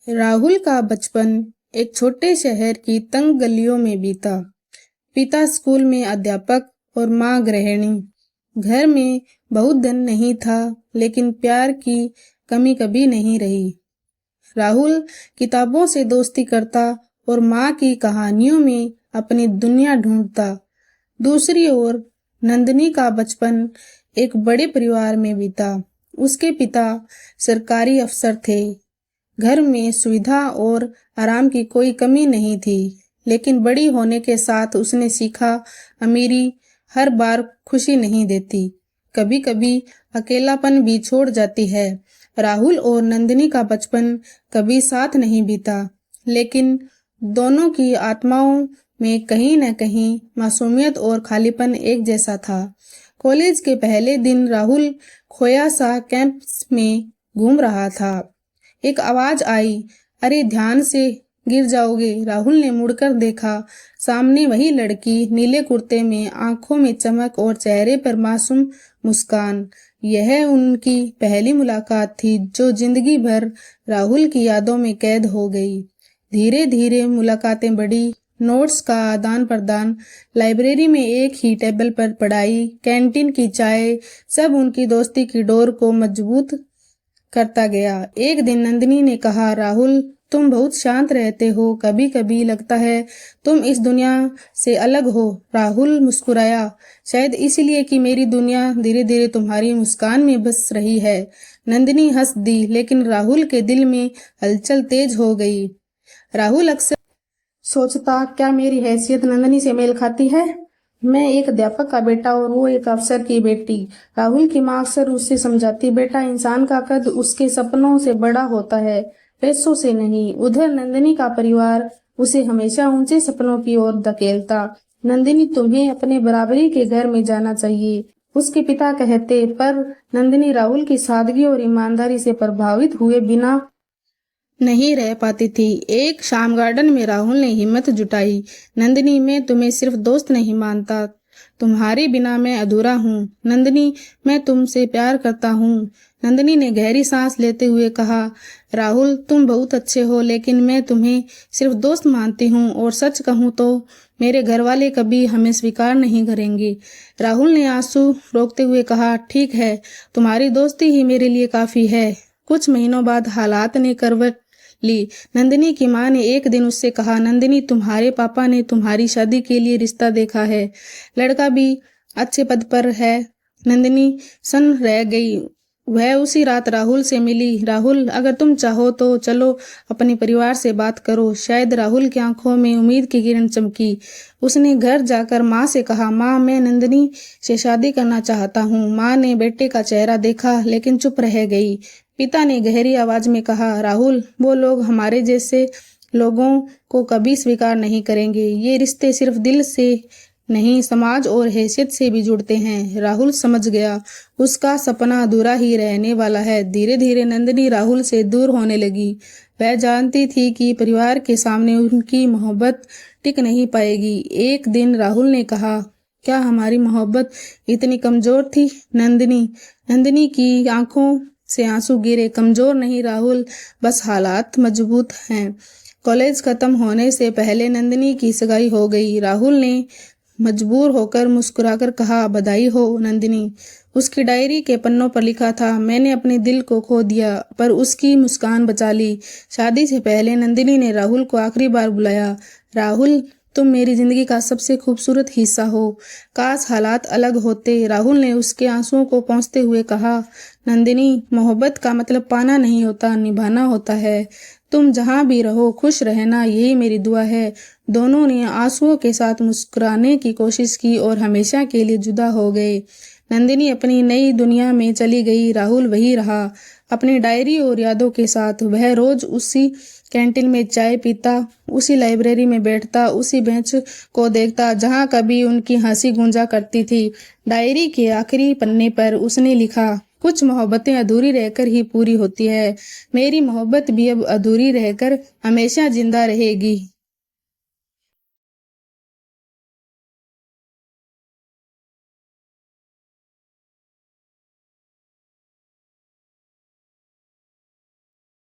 राहुल का बचपन एक छोटे शहर की तंग गलियों में बीता। पिता स्कूल में अध्यापक और माँ गृहिणी। घर में बहुत धन नहीं था, लेकिन प्यार की कमी कभी नहीं रही। राहुल किताबों से दोस्ती करता और माँ की कहानियों में अपनी दुनिया ढूंढता। दूसरी ओर नंदिनी का बचपन एक बड़े परिवार में बीता। उसके पिता सरकारी अफसर थे। घर में सुविधा और आराम की कोई कमी नहीं थी, लेकिन बड़ी होने के साथ उसने सीखा, अमीरी हर बार खुशी नहीं देती, कभी कभी अकेलापन भी छोड़ जाती है। राहुल और नंदिनी का बचपन कभी साथ नहीं बीता, लेकिन दोनों की आत्माओं में कहीं न कहीं मासूमियत और खालीपन एक जैसा था। कॉलेज के पहले दिन राहुल खोया सा कैंपस में घूम रहा था। एक आवाज आई, अरे ध्यान से गिर जाओगे। राहुल ने मुड़कर देखा, सामने वही लड़की, नीले कुर्ते में, आंखों में चमक और चेहरे पर मासूम मुस्कान। यह उनकी पहली मुलाकात थी, जो जिंदगी भर राहुल की यादों में कैद हो गई। धीरे धीरे मुलाकातें बढ़ी, नोट्स का आदान प्रदान, लाइब्रेरी में एक ही टेबल पर पढ़ाई, कैंटीन की चाय, सब उनकी दोस्ती की डोर को मजबूत करता गया। एक दिन नंदिनी ने कहा, राहुल तुम बहुत शांत रहते हो, कभी कभी लगता है तुम इस दुनिया से अलग हो। राहुल मुस्कुराया, शायद इसलिए कि मेरी दुनिया धीरे धीरे तुम्हारी मुस्कान में बस रही है। नंदिनी हंस दी, लेकिन राहुल के दिल में हलचल तेज हो गई। राहुल अक्सर सोचता, क्या मेरी हैसियत नंदिनी से मेल खाती है? मैं एक अध्यापक का बेटा और वो एक अफसर की बेटी। राहुल की माँ अक्सर उससे समझाती, बेटा इंसान का कद उसके सपनों से बड़ा होता है, पैसों से नहीं। उधर नंदिनी का परिवार उसे हमेशा ऊंचे सपनों की ओर धकेलता। नंदिनी, तुम्हें अपने बराबरी के घर में जाना चाहिए, उसके पिता कहते। पर नंदिनी राहुल की सादगी और ईमानदारी से प्रभावित हुए बिना नहीं रह पाती थी। एक शाम गार्डन में राहुल ने हिम्मत जुटाई, नंदिनी मैं तुम्हें सिर्फ दोस्त नहीं मानता, तुम्हारे बिना मैं अधूरा हूँ। नंदिनी, मैं तुमसे प्यार करता हूँ। नंदिनी ने गहरी सांस लेते हुए कहा, राहुल तुम बहुत अच्छे हो, लेकिन मैं तुम्हें सिर्फ दोस्त मानती हूँ, और सच कहूँ तो मेरे घर वाले कभी हमें स्वीकार नहीं करेंगे। राहुल ने आंसू रोकते हुए कहा, ठीक है, तुम्हारी दोस्ती ही मेरे लिए काफी है। कुछ महीनों बाद हालात ने करवट ली। नंदिनी की माँ ने एक दिन उससे कहा, नंदिनी तुम्हारे पापा ने तुम्हारी शादी के लिए रिश्ता देखा है, लड़का भी अच्छे पद पर है। नंदिनी सन्न रह गई। वह उसी रात राहुल से मिली। राहुल, अगर तुम चाहो तो चलो अपने परिवार से बात करो। शायद राहुल की आंखों में उम्मीद की किरण चमकी। उसने घर जाकर माँ से कहा, माँ मैं नंदिनी से शादी करना चाहता हूँ। माँ ने बेटे का चेहरा देखा, लेकिन चुप रह गई। पिता ने गहरी आवाज में कहा, राहुल वो लोग हमारे जैसे लोगों को कभी स्वीकार नहीं करेंगे। ये रिश्ते सिर्फ दिल से नहीं, समाज और हैसियत से भी जुड़ते हैं। राहुल समझ गया, उसका सपना अधूरा ही रहने वाला है। धीरे धीरे नंदिनी राहुल से दूर होने लगी। वह जानती थी कि परिवार के सामने उनकी मोहब्बत टिक नहीं पाएगी। एक दिन राहुल ने कहा, क्या हमारी मोहब्बत इतनी कमजोर थी? नंदिनी की आंखों से आंसू गिरे। कमजोर नहीं राहुल, बस हालात मजबूत हैं। कॉलेज खत्म होने से पहले नंदिनी की सगाई हो गई। राहुल ने मजबूर होकर मुस्कुराकर कहा, बधाई हो नंदिनी। उसकी डायरी के पन्नों पर लिखा था, मैंने अपने दिल को खो दिया पर उसकी मुस्कान बचा ली। शादी से पहले नंदिनी ने राहुल को आखिरी बार बुलाया, राहुल तुम मेरी जिंदगी का सबसे खूबसूरत हिस्सा हो, काश हालात अलग होते। राहुल ने उसके आंसुओं को पोंछते हुए कहा, नंदिनी मोहब्बत का मतलब पाना नहीं होता, निभाना होता है। तुम जहाँ भी रहो खुश रहना, यही मेरी दुआ है। दोनों ने आंसुओं के साथ मुस्कुराने की कोशिश की और हमेशा के लिए जुदा हो गए। नंदिनी अपनी नई दुनिया में चली गई। राहुल वही रहा, अपनी डायरी और यादों के साथ। वह रोज उसी कैंटीन में चाय पीता, उसी लाइब्रेरी में बैठता, उसी बेंच को देखता जहां कभी उनकी हंसी गूंजा करती थी। डायरी के आखिरी पन्ने पर उसने लिखा, कुछ मोहब्बतें अधूरी रहकर ही पूरी होती है। मेरी मोहब्बत भी अब अधूरी रहकर हमेशा जिंदा रहेगी।